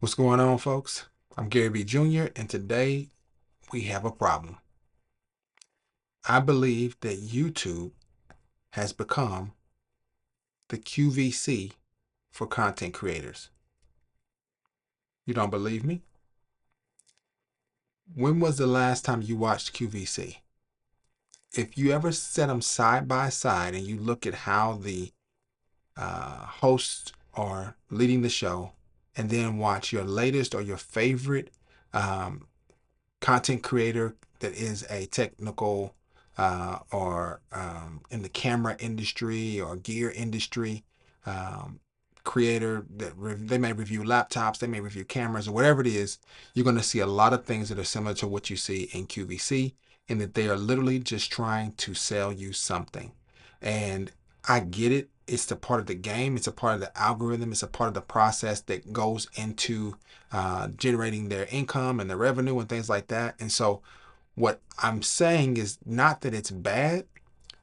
What's going on, folks? I'm Gary B. Jr., and today we have a problem. I believe that YouTube has become the QVC for content creators. You don't believe me? When was the last time you watched QVC? If you ever set them side by side and you look at how the hosts are leading the show, and then watch your latest or your favorite um, content creator that is a technical or in the camera industry or gear industry um, creator that they may review laptops, they may review cameras or whatever it is, you're going to see a lot of things that are similar to what you see in QVC, and that they are literally just trying to sell you something. And I get it. It's a part of the game. It's a part of the algorithm. It's a part of the process that goes into generating their income and their revenue and things like that. And so what I'm saying is not that it's bad,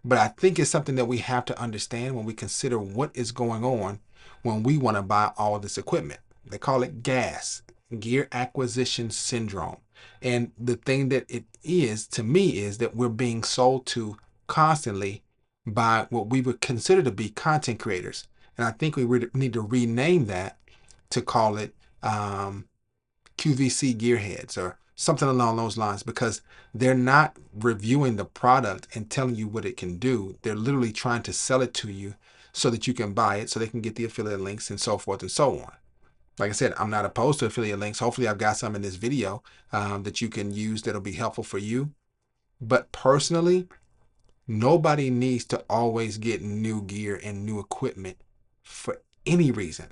but I think it's something that we have to understand when we consider what is going on when we want to buy all this equipment. They call it GAS, Gear Acquisition Syndrome. And the thing that it is to me is that we're being sold to constantly by what we would consider to be content creators. And I think we need to rename that to call it QVC gearheads or something along those lines, because they're not reviewing the product and telling you what it can do. They're literally trying to sell it to you so that you can buy it, so they can get the affiliate links and so forth and so on. Like I said, I'm not opposed to affiliate links. Hopefully I've got some in this video that you can use that'll be helpful for you. But personally, nobody needs to always get new gear and new equipment for any reason.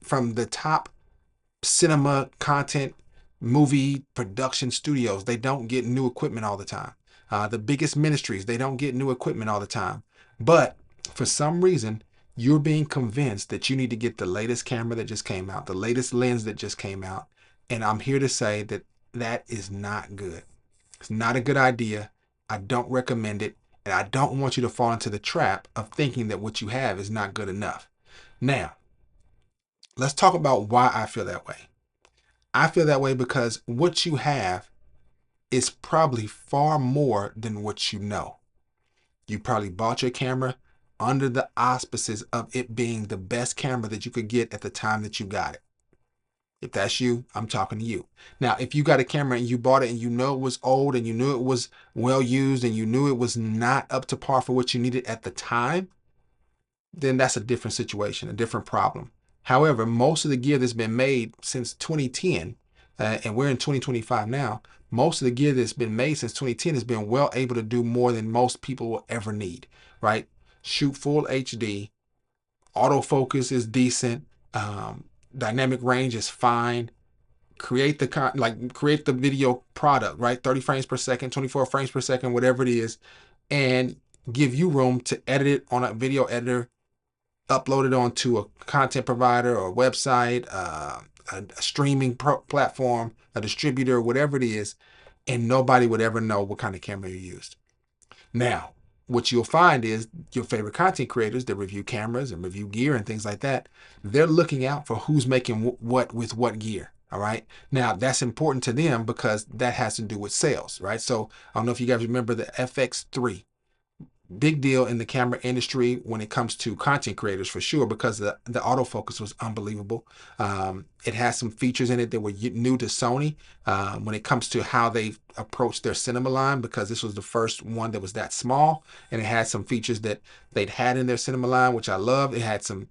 From the top cinema content, movie production studios, they don't get new equipment all the time. The biggest ministries, they don't get new equipment all the time. But for some reason, you're being convinced that you need to get the latest camera that just came out, the latest lens that just came out. And I'm here to say that that is not good. It's not a good idea. I don't recommend it. And I don't want you to fall into the trap of thinking that what you have is not good enough. Now, let's talk about why I feel that way. I feel that way because what you have is probably far more than what you know. You probably bought your camera under the auspices of it being the best camera that you could get at the time that you got it. If that's you, I'm talking to you. Now, if you got a camera and you bought it and you know it was old and you knew it was well used and you knew it was not up to par for what you needed at the time, then that's a different situation, a different problem. However, most of the gear that's been made since 2010, and we're in 2025 now, most of the gear that's been made since 2010 has been well able to do more than most people will ever need, right? Shoot full HD, autofocus is decent, dynamic range is fine, create the video product, right? 30 frames per second, 24 frames per second, whatever it is, and give you room to edit it on a video editor, upload it onto a content provider or a website, a streaming platform, a distributor, whatever it is, and nobody would ever know what kind of camera you used. Now, what you'll find is your favorite content creators that review cameras and review gear and things like that, they're looking out for who's making what with what gear. All right. Now, that's important to them because that has to do with sales, right? So I don't know if you guys remember the FX3. Big deal in the camera industry when it comes to content creators for sure, because the autofocus was unbelievable. It has some features in it that were new to Sony when it comes to how they approached their cinema line, because this was the first one that was that small, and it had some features that they'd had in their cinema line, which I loved. It had some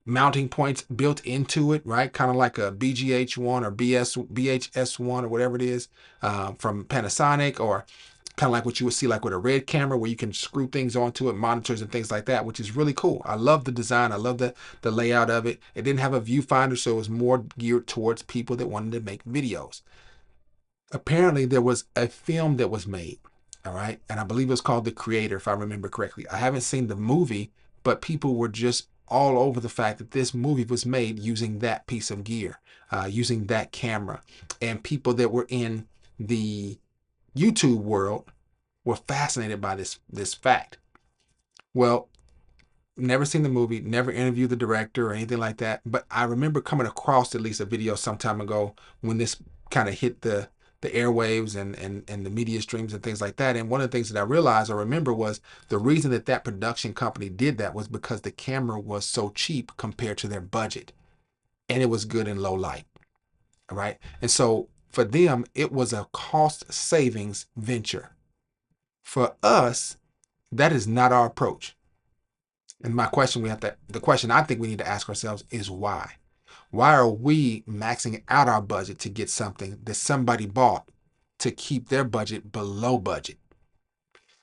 mounting points built into it, right? Kind of like a BGH1 or BHS1 or whatever it is from Panasonic, or kind of like what you would see like with a red camera where you can screw things onto it, monitors and things like that, which is really cool. I love the design. I love the layout of it. It didn't have a viewfinder, so it was more geared towards people that wanted to make videos. Apparently there was a film that was made, all right, and I believe it was called The Creator, if I remember correctly. I haven't seen the movie, but people were just all over the fact that this movie was made using that piece of gear, using that camera. And people that were in the YouTube world were fascinated by this fact. Well, never seen the movie, never interviewed the director or anything like that. But I remember coming across at least a video some time ago when this kind of hit the airwaves and the media streams and things like that. And one of the things that I realized or remember was the reason that that production company did that was because the camera was so cheap compared to their budget, and it was good in low light, right? And so for them, it was a cost savings venture. For us, that is not our approach. And the question I think we need to ask ourselves is why? Why are we maxing out our budget to get something that somebody bought to keep their budget below budget?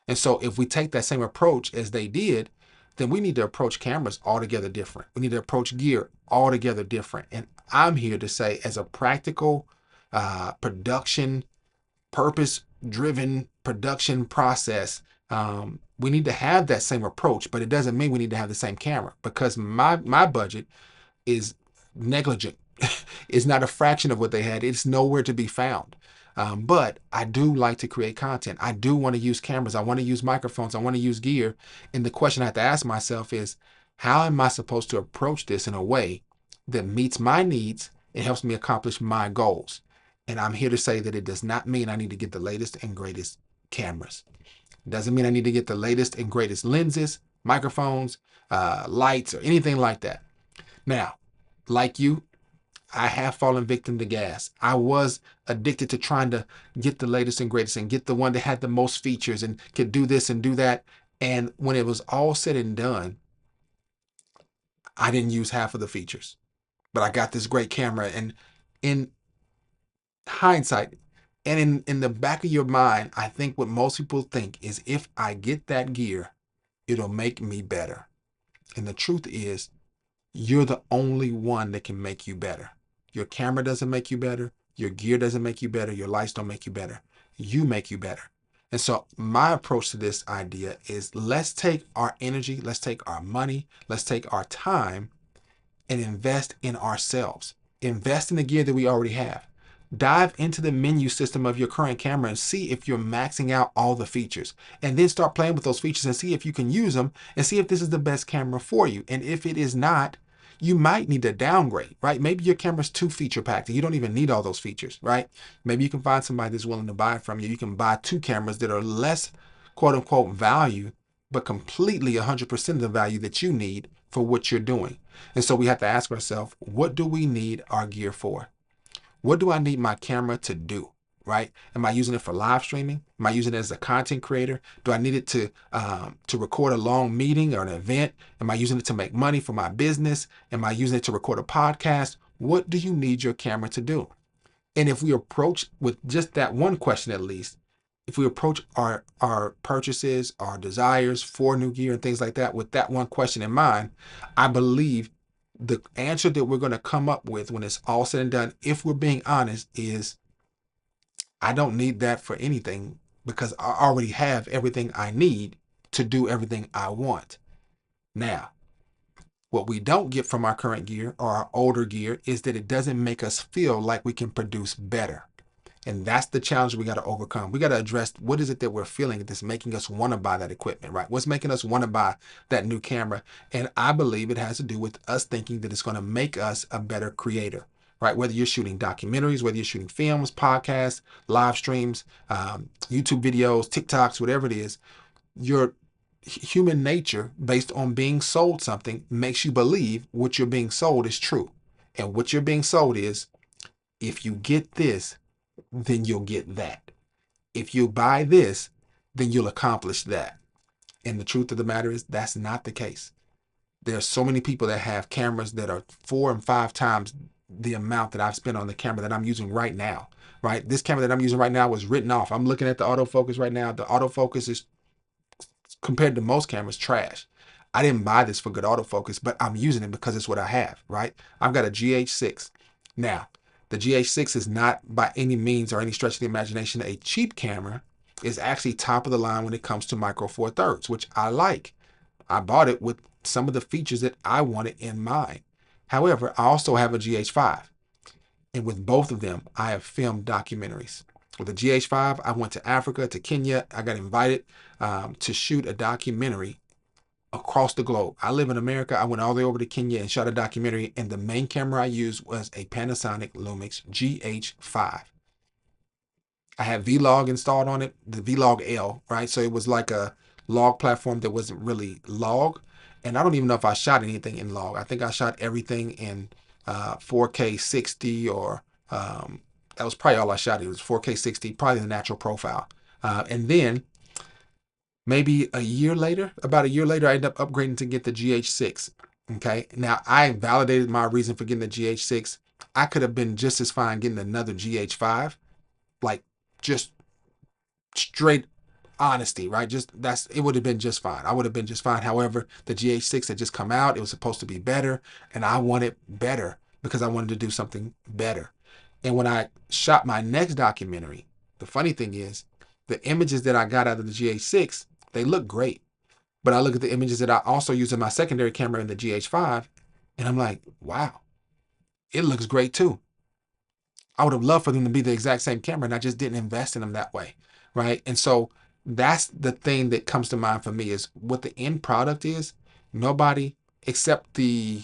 And so if we take that same approach as they did, then we need to approach cameras altogether different. We need to approach gear altogether different. And I'm here to say, as a practical production, purpose driven production process, we need to have that same approach, but it doesn't mean we need to have the same camera, because my budget is negligent. It's not a fraction of what they had. It's nowhere to be found. But I do like to create content. I do want to use cameras. I want to use microphones. I want to use gear. And the question I have to ask myself is, how am I supposed to approach this in a way that meets my needs and helps me accomplish my goals? And I'm here to say that it does not mean I need to get the latest and greatest cameras. It doesn't mean I need to get the latest and greatest lenses, microphones, lights, or anything like that. Now, like you, I have fallen victim to gas. I was addicted to trying to get the latest and greatest and get the one that had the most features and could do this and do that. And when it was all said and done, I didn't use half of the features, but I got this great camera. And in hindsight, and in the back of your mind, I think what most people think is, if I get that gear, it'll make me better. And the truth is, you're the only one that can make you better. Your camera doesn't make you better. Your gear doesn't make you better. Your lights don't make you better. You make you better. And so my approach to this idea is, let's take our energy, let's take our money, let's take our time and invest in ourselves. Invest in the gear that we already have. Dive into the menu system of your current camera and see if you're maxing out all the features. And then start playing with those features and see if you can use them and see if this is the best camera for you. And if it is not, you might need to downgrade, right? Maybe your camera's too feature packed and you don't even need all those features, right? Maybe you can find somebody that's willing to buy it from you. You can buy two cameras that are less quote unquote value, but completely 100% of the value that you need for what you're doing. And so we have to ask ourselves, what do we need our gear for? What do I need my camera to do? Right? Am I using it for live streaming? Am I using it as a content creator? Do I need it to record a long meeting or an event? Am I using it to make money for my business? Am I using it to record a podcast? What do you need your camera to do? And if we approach with just that one question, at least, if we approach our purchases, our desires for new gear and things like that with that one question in mind, I believe the answer that we're going to come up with when it's all said and done, if we're being honest, is I don't need that for anything, because I already have everything I need to do everything I want. Now, what we don't get from our current gear or our older gear is that it doesn't make us feel like we can produce better. And that's the challenge we got to overcome. We got to address, what is it that we're feeling that's making us want to buy that equipment, right? What's making us want to buy that new camera? And I believe it has to do with us thinking that it's going to make us a better creator, right? Whether you're shooting documentaries, whether you're shooting films, podcasts, live streams, YouTube videos, TikToks, whatever it is, your human nature, based on being sold something, makes you believe what you're being sold is true. And what you're being sold is, if you get this, then you'll get that. If you buy this, then you'll accomplish that. And the truth of the matter is, that's not the case. There are so many people that have cameras that are 4 and 5 times the amount that I've spent on the camera that I'm using right now, right? This camera that I'm using right now was written off. I'm looking at the autofocus right now. The autofocus is, compared to most cameras, trash. I didn't buy this for good autofocus, but I'm using it because it's what I have, right? I've got a G.A.S. Now, the G.A.S is not by any means or any stretch of the imagination a cheap camera. It's actually top of the line when it comes to micro four thirds, which I like. I bought it with some of the features that I wanted in mind. However, I also have a GH5. And with both of them, I have filmed documentaries. With the GH5, I went to Africa, to Kenya. I got invited to shoot a documentary across the globe. I live in America. I went all the way over to Kenya and shot a documentary, and the main camera I used was a Panasonic Lumix GH5. I had Vlog installed on it, the Vlog L, right? So it was like a log platform that wasn't really log. And I don't even know if I shot anything in log. I think I shot everything in 4K 60, or that was probably all I shot. It was 4K 60, probably the natural profile. And then maybe a year later, about a year later, I ended up upgrading to get the GH6. Okay. Now I validated my reason for getting the GH6. I could have been just as fine getting another GH5, like just straight honesty, right? Just that's it would have been just fine. I would have been just fine. However, the GH6 had just come out. It was supposed to be better, and I wanted better because I wanted to do something better. And when I shot my next documentary, the funny thing is, the images that I got out of the GH6, they look great. But I look at the images that I also use in my secondary camera in the GH5, and I'm like, wow, it looks great too. I would have loved for them to be the exact same camera, and I just didn't invest in them that way, right? And so that's the thing that comes to mind for me is what the end product is. Nobody except the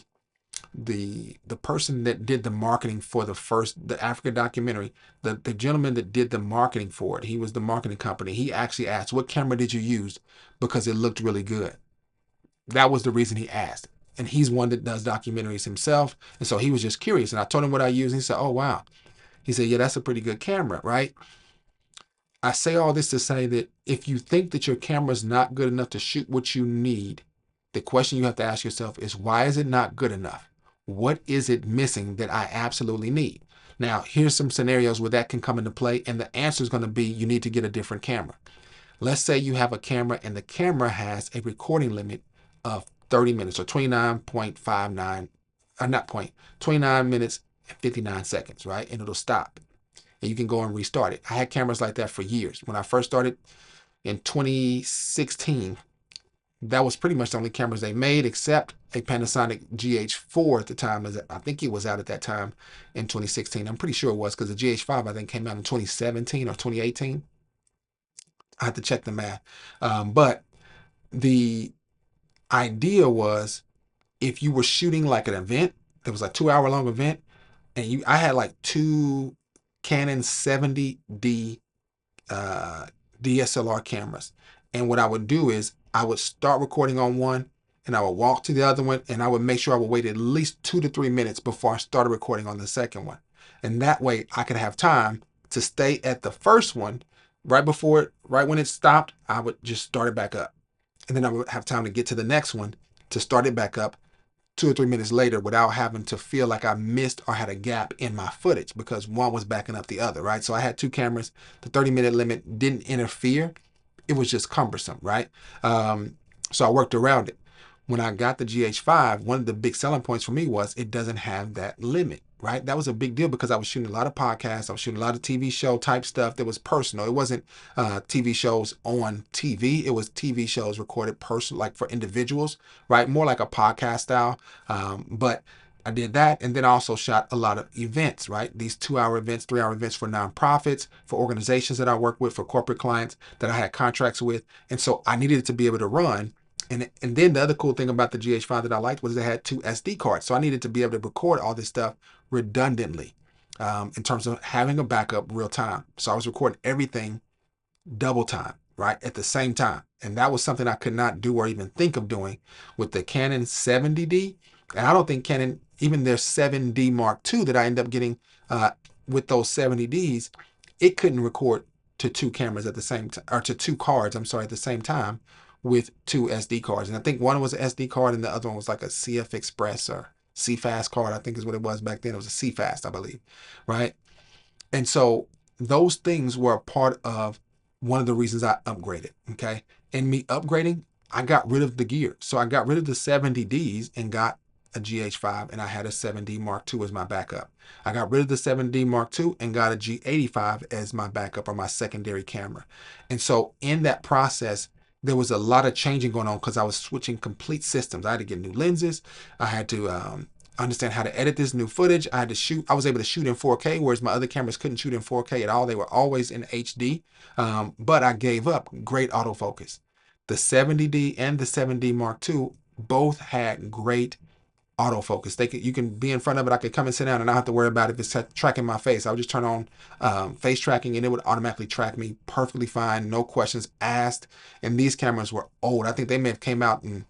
person that did the marketing for the Africa documentary, the gentleman that did the marketing for it. He was the marketing company. He actually asked, "What camera did you use?" Because it looked really good. That was the reason he asked. And he's one that does documentaries himself, and so he was just curious. And I told him what I use, and he said, "Oh wow." He said, "Yeah, that's a pretty good camera, right?" I say all this to say that if you think that your camera is not good enough to shoot what you need, the question you have to ask yourself is, why is it not good enough? What is it missing that I absolutely need? Now, here's some scenarios where that can come into play, and the answer is going to be you need to get a different camera. Let's say you have a camera and the camera has a recording limit of 30 minutes or 29.59, not point, 29 minutes and 59 seconds, right? And it'll stop and you can go and restart it. I had cameras like that for years. When I first started in 2016, that was pretty much the only cameras they made, except a Panasonic GH4 at the time. I think it was out at that time in 2016. I'm pretty sure it was because the GH5 I think came out in 2017 or 2018. I had to check the math. But the idea was if you were shooting like an event, there was a 2 hour long event, and I had like two Canon 70D DSLR cameras. And what I would do is I would start recording on one and I would walk to the other one and I would make sure I would wait at least 2 to 3 minutes before I started recording on the second one. And that way I could have time to stay at the first one right when it stopped, I would just start it back up. And then I would have time to get to the next one to start it back up 2 or 3 minutes later without having to feel like I missed or had a gap in my footage because one was backing up the other, right? So I had two cameras. The 30-minute limit didn't interfere. It was just cumbersome, right? So I worked around it. When I got the GH5, one of the big selling points for me was it doesn't have that limit, right? That was a big deal because I was shooting a lot of podcasts. I was shooting a lot of TV show type stuff that was personal. It wasn't TV shows on TV. It was TV shows recorded personal, like for individuals, right? More like a podcast style. But I did that. And then I also shot a lot of events, right? These 2 hour events, 3 hour events for nonprofits, for organizations that I work with, for corporate clients that I had contracts with. And so I needed it to be able to run. And then the other cool thing about the GH5 that I liked was it had two SD cards. So I needed to be able to record all this stuff redundantly in terms of having a backup real time. So I was recording everything double time, right? At the same time. And that was something I could not do or even think of doing with the Canon 70D. And I don't think Canon, even their 7D Mark II that I ended up getting with those 70Ds, it couldn't record to two cameras at the same time, or to two cards, I'm sorry, at the same time with two SD cards. And I think one was an SD card and the other one was like a CF Express or CFast card, I think is what it was back then. It was a CFast, I believe, right? And so those things were a part of one of the reasons I upgraded. Okay. And me upgrading, I got rid of the gear. So I got rid of the 70Ds and got a GH5 and I had a 7D Mark II as my backup. I got rid of the 7D Mark II and got a G85 as my backup or my secondary camera. And so in that process, there was a lot of changing going on because I was switching complete systems. I had to get new lenses. I had to understand how to edit this new footage. I had to shoot. I was able to shoot in 4K, whereas my other cameras couldn't shoot in 4K at all. They were always in HD. But I gave up great autofocus. The 70D and the 7D Mark II both had great autofocus. You can be in front of it. I could come and sit down and not have to worry about if it's tracking my face. I would just turn on face tracking and it would automatically track me perfectly fine, no questions asked. And these cameras were old. I think they may have came out in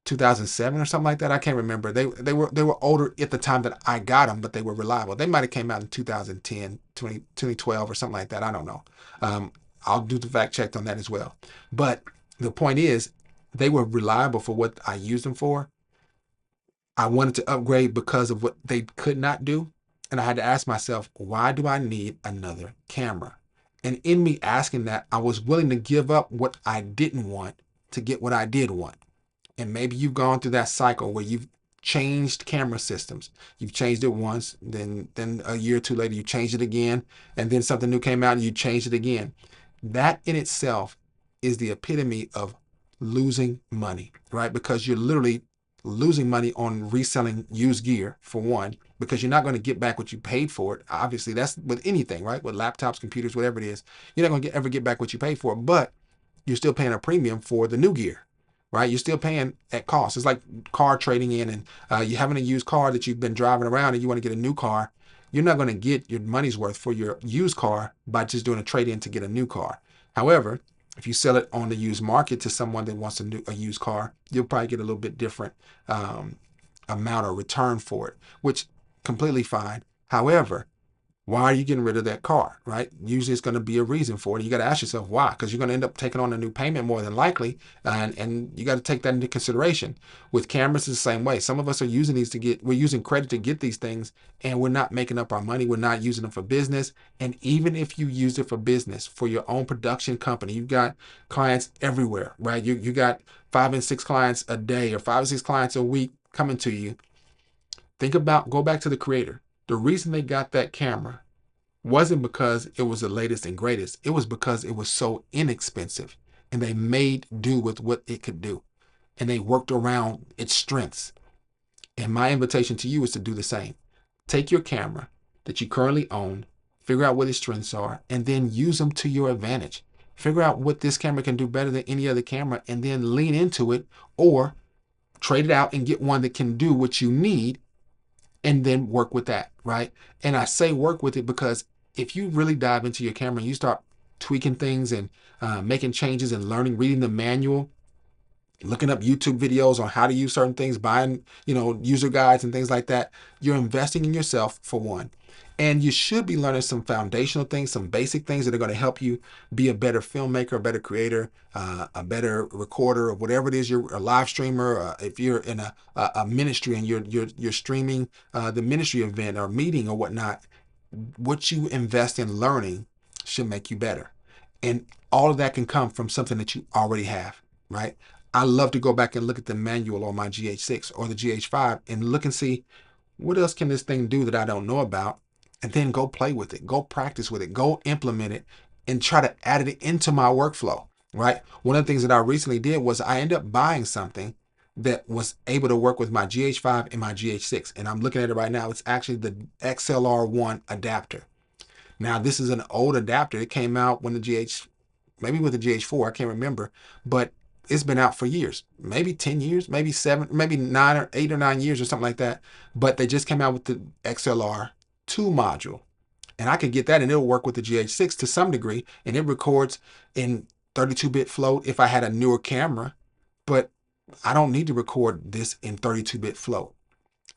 2007 or something like that. I can't remember. They were older at the time that I got them, but they were reliable. They might have came out in 2010, 2012 or something like that. I don't know. Um, I'll do the fact check on that as well. But the point is, they were reliable for what I used them for. I wanted to upgrade because of what they could not do. And I had to ask myself, why do I need another camera? And in me asking that, I was willing to give up what I didn't want to get what I did want. And maybe you've gone through that cycle where you've changed camera systems. You've changed it once, then a year or two later you changed it again, and then something new came out and you changed it again. That in itself is the epitome of losing money, right? Because you're literally losing money on reselling used gear, for one, because you're not going to get back what you paid for it. Obviously, that's with anything, right? With laptops, computers, whatever it is, you're not going to ever get back what you paid for it, but you're still paying a premium for the new gear, right? You're still paying at cost. It's like car trading in, and you're having a used car that you've been driving around and you want to get a new car. You're not going to get your money's worth for your used car by just doing a trade-in to get a new car. However, if you sell it on the used market to someone that wants a used car, you'll probably get a little bit different amount of return for it, which completely fine. However, why are you getting rid of that car, right? Usually it's going to be a reason for it. You got to ask yourself why, because you're going to end up taking on a new payment more than likely. And you got to take that into consideration. With cameras, it's the same way. Some of us are using we're using credit to get these things, and we're not making up our money. We're not using them for business. And even if you use it for business, for your own production company, you've got clients everywhere, right? You got 5 and 6 clients a day or 5 or 6 clients a week coming to you. Go back to the creator. The reason they got that camera wasn't because it was the latest and greatest. It was because it was so inexpensive and they made do with what it could do. And they worked around its strengths. And my invitation to you is to do the same. Take your camera that you currently own, figure out what its strengths are, and then use them to your advantage. Figure out what this camera can do better than any other camera and then lean into it, or trade it out and get one that can do what you need and then work with that, right? And I say work with it because if you really dive into your camera and you start tweaking things and making changes and learning, reading the manual, looking up YouTube videos on how to use certain things, buying, user guides and things like that, you're investing in yourself, for one. And you should be learning some foundational things, some basic things that are going to help you be a better filmmaker, a better creator, a better recorder, or whatever it is. You're a live streamer. If you're in a ministry and you're streaming the ministry event or meeting or whatnot, what you invest in learning should make you better. And all of that can come from something that you already have, right? I love to go back and look at the manual on my GH6 or the GH5 and look and see what else can this thing do that I don't know about, and then go play with it, go practice with it, go implement it, and try to add it into my workflow, right? One of the things that I recently did was I ended up buying something that was able to work with my GH5 and my GH6, and I'm looking at it right now. It's actually the XLR1 adapter. Now, this is an old adapter. It came out when maybe with the GH4, I can't remember, but it's been out for years, maybe 10 years, maybe 7, maybe 9 or 8 or 9 years or something like that. But they just came out with the XLR2 module. And I could get that and it'll work with the GH6 to some degree. And it records in 32-bit float if I had a newer camera. But I don't need to record this in 32-bit float.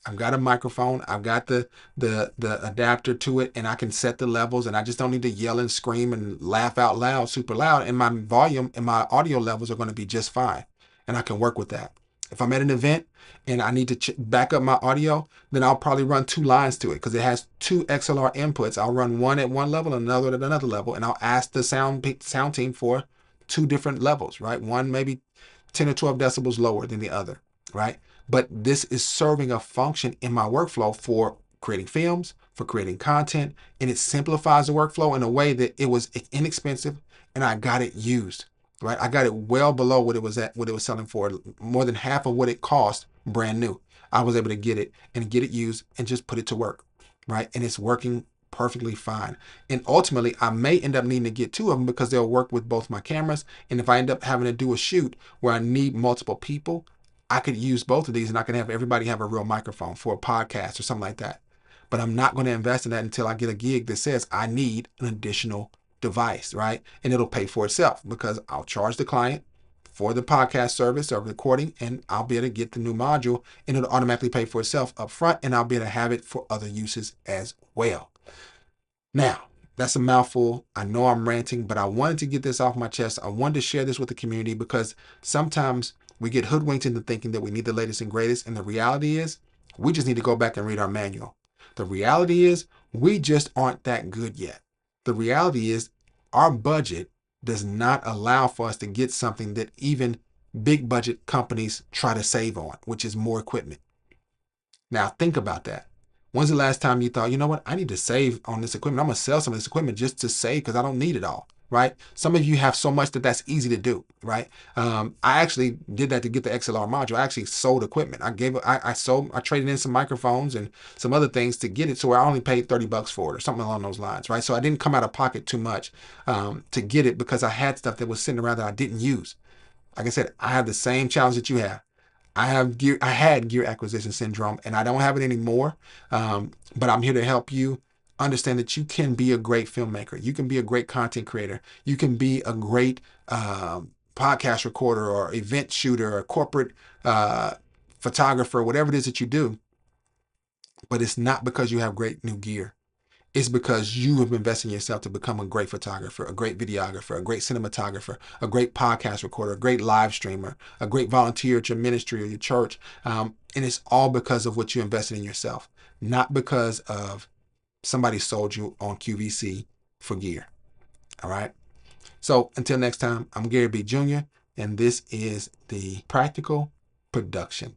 I've got a microphone, I've got the adapter to it, and I can set the levels, and I just don't need to yell and scream and laugh out loud, super loud, and my volume and my audio levels are going to be just fine, and I can work with that. If I'm at an event and I need to back up my audio, then I'll probably run 2 lines to it because it has 2 XLR inputs. I'll run one at one level and another at another level, and I'll ask the sound team for 2 different levels, right? One maybe 10 or 12 decibels lower than the other, right? But this is serving a function in my workflow for creating films, for creating content, and it simplifies the workflow in a way that it was inexpensive and I got it used, right? I got it well below what it was selling for, more than half of what it cost brand new. I was able to get it used and just put it to work, right? And it's working perfectly fine. And ultimately, I may end up needing to get two of them because they'll work with both my cameras. And if I end up having to do a shoot where I need multiple people, I could use both of these and I can have everybody have a real microphone for a podcast or something like that. But I'm not going to invest in that until I get a gig that says I need an additional device, right? And it'll pay for itself because I'll charge the client for the podcast service or recording, and I'll be able to get the new module and it'll automatically pay for itself up front, and I'll be able to have it for other uses as well. Now, that's a mouthful. I know I'm ranting, but I wanted to get this off my chest. I wanted to share this with the community because sometimes we get hoodwinked into thinking that we need the latest and greatest, and the reality is we just need to go back and read our manual. The reality is we just aren't that good yet. The reality is our budget does not allow for us to get something that even big budget companies try to save on, which is more equipment. Now think about that. When's the last time you thought, you know what, I need to save on this equipment. I'm going to sell some of this equipment just to save because I don't need it all, right? Some of you have so much that that's easy to do, right? I actually did that to get the XLR module. I actually sold equipment. I traded in some microphones and some other things to get it, so I only paid $30 for it or something along those lines, right? So I didn't come out of pocket too much to get it because I had stuff that was sitting around that I didn't use. Like I said, I have the same challenge that you have. I had gear acquisition syndrome, and I don't have it anymore. But I'm here to help you understand that you can be a great filmmaker. You can be a great content creator. You can be a great podcast recorder or event shooter or corporate photographer, whatever it is that you do. But it's not because you have great new gear. It's because you have invested in yourself to become a great photographer, a great videographer, a great cinematographer, a great podcast recorder, a great live streamer, a great volunteer at your ministry or your church. And it's all because of what you invested in yourself, not because of somebody sold you on QVC for gear. All right. So until next time, I'm Gary B. Jr., and this is the Practical Production